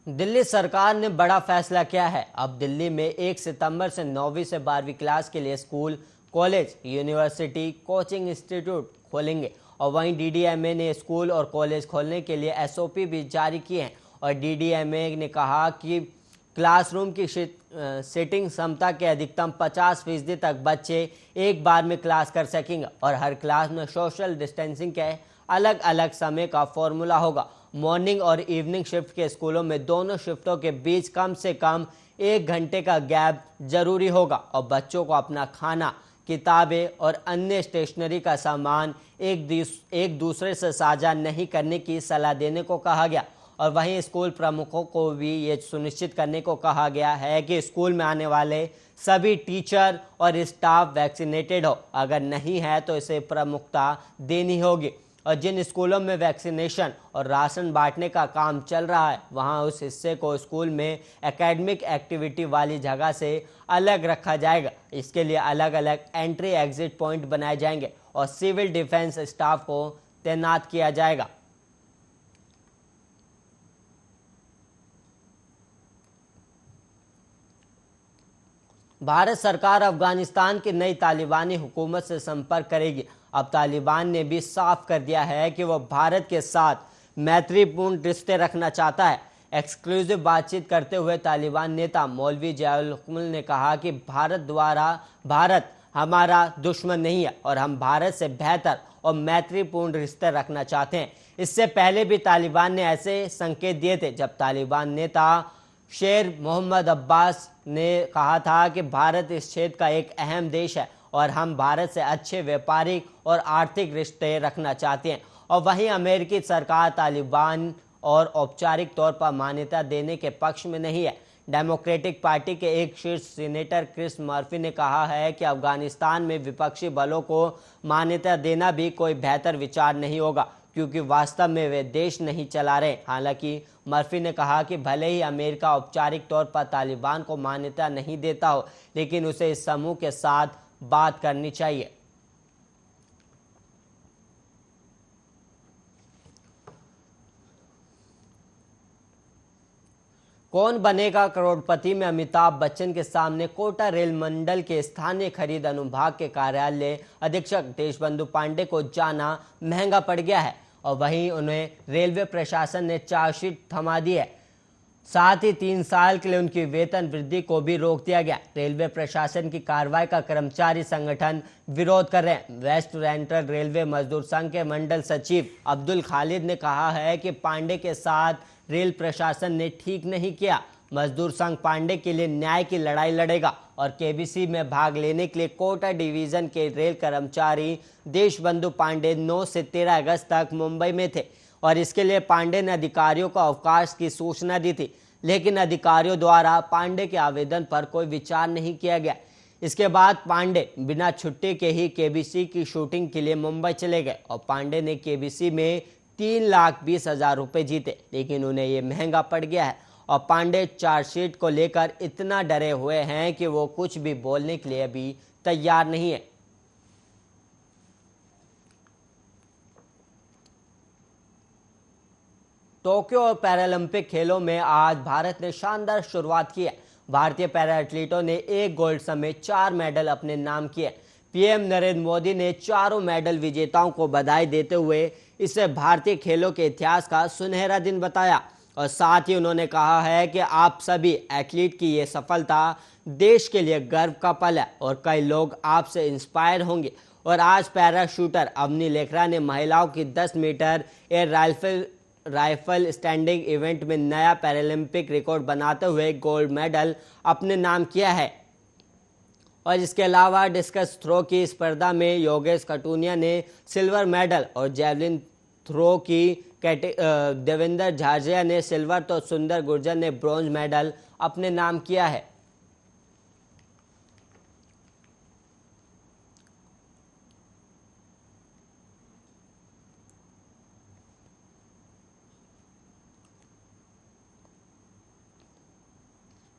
दिल्ली सरकार ने बड़ा फैसला किया है। अब दिल्ली में 1 सितंबर से 9वीं से 12वीं क्लास के लिए school, college, university, coaching institute खोलेंगे। और वहीं डीडीएमए ने स्कूल और कॉलेज खोलने के लिए एसओपी भी जारी किए हैं। और डीडीएमए ने कहा कि क्लासरूम की सीटिंग क्षमता के अधिकतम 50% तक बच्चे एक बार में क्लास कर सकेंगे और हर क्लास में सोशल डिस्टेंसिंग के अलग अलग समय का फॉर्मूला होगा। मॉर्निंग और इवनिंग शिफ्ट के स्कूलों में दोनों शिफ्टों के बीच कम से कम 1 घंटे का गैप जरूरी होगा और बच्चों को अपना खाना, किताबें और अन्य स्टेशनरी का सामान एक दूसरे से साझा नहीं करने की सलाह देने को कहा गया। और वहीं स्कूल प्रमुखों को भी ये सुनिश्चित करने को कहा गया है कि स्कूल में आने वाले सभी टीचर और स्टाफ वैक्सीनेटेड हो। अगर नहीं है तो इसे प्रमुखता देनी होगी। और जिन स्कूलों में वैक्सीनेशन और राशन बांटने का काम चल रहा है वहां उस हिस्से को स्कूल में एकेडमिक एक्टिविटी वाली जगह से अलग रखा जाएगा। इसके लिए अलग अलग एंट्री एग्जिट पॉइंट बनाए जाएंगे और सिविल डिफेंस स्टाफ को तैनात किया जाएगा। भारत सरकार अफगानिस्तान की नई तालिबानी हुकूमत से संपर्क करेगी। अब तालिबान ने भी साफ कर दिया है कि वह भारत के साथ मैत्रीपूर्ण रिश्ते रखना चाहता है। एक्सक्लूसिव बातचीत करते हुए तालिबान नेता मौलवी जयाउल हुकूमत ने कहा कि भारत हमारा दुश्मन नहीं है और हम भारत से बेहतर और मैत्रीपूर्ण रिश्ते रखना चाहते हैं। इससे पहले भी तालिबान ने ऐसे संकेत दिए थे जब तालिबान नेता शेर मोहम्मद अब्बास ने कहा था कि भारत इस क्षेत्र का एक अहम देश है और हम भारत से अच्छे व्यापारिक और आर्थिक रिश्ते रखना चाहते हैं। और वहीं अमेरिकी सरकार तालिबान और औपचारिक तौर पर मान्यता देने के पक्ष में नहीं है। डेमोक्रेटिक पार्टी के एक शीर्ष सीनेटर क्रिस मर्फी ने कहा है कि अफगानिस्तान में विपक्षी बलों को मान्यता देना भी कोई बेहतर विचार नहीं होगा क्योंकि वास्तव में वे देश नहीं चला रहे। हालांकि मर्फी ने कहा कि भले ही अमेरिका औपचारिक तौर पर तालिबान को मान्यता नहीं देता हो, लेकिन उसे इस समूह के साथ बात करनी चाहिए। कौन बनेगा करोड़पति में अमिताभ बच्चन के सामने कोटा रेल मंडल के स्थानीय खरीद अनुभाग के कार्यालय अधीक्षक देशबंधु पांडे को जाना महंगा पड़ गया है। और वहीं उन्हें रेलवे प्रशासन ने चार्जशीट थमा दी है। साथ ही 3 साल के लिए उनकी वेतन वृद्धि को भी रोक दिया गया। रेलवे प्रशासन की कार्रवाई का कर्मचारी संगठन विरोध कर रहे हैं। वेस्ट सेंट्रल रेलवे मजदूर संघ के मंडल सचिव अब्दुल खालिद ने कहा है कि पांडे के साथ रेल प्रशासन ने ठीक नहीं किया। मजदूर संघ पांडे के लिए न्याय की लड़ाई लड़ेगा और केबीसी में भाग लेने के लिए कोटा डिवीजन के रेल कर्मचारी देशबंधु पांडे 9 से 13 अगस्त तक मुंबई में थे और इसके लिए पांडे ने अधिकारियों को अवकाश की सूचना दी थी, लेकिन अधिकारियों द्वारा पांडे के आवेदन पर कोई विचार नहीं किया गया। इसके बाद पांडे बिना छुट्टी के ही केबीसी की शूटिंग के लिए मुंबई चले गए और पांडे ने केबीसी में 3,20,000 रुपए जीते, लेकिन उन्हें ये महंगा पड़ गया है। और पांडे चार्जशीट को लेकर इतना डरे हुए हैं कि वो कुछ भी बोलने के लिए अभी तैयार नहीं है। टोक्यो पैरालंपिक खेलों में आज भारत ने शानदार शुरुआत की है। भारतीय पैरा एथलीटों ने 1 गोल्ड समेत 4 मेडल अपने नाम किए। पीएम नरेंद्र मोदी ने चारों मेडल विजेताओं को बधाई देते हुए इसे भारतीय खेलों के इतिहास का सुनहरा दिन बताया और साथ ही उन्होंने कहा है कि आप सभी एथलीट की ये सफलता देश के लिए गर्व का पल है और कई लोग आपसे इंस्पायर होंगे। और आज पैरा शूटर अवनी लेखरा ने महिलाओं की 10 metre air rifle standing event में नया पैरालंपिक रिकॉर्ड बनाते हुए गोल्ड मेडल अपने नाम किया है। और इसके अलावा डिस्कस थ्रो की स्पर्धा में योगेश कटुनिया ने सिल्वर मेडल और जैवलिन थ्रो की देवेंद्र झारजिया ने सिल्वर तो सुंदर गुर्जर ने ब्रॉन्ज मेडल अपने नाम किया है।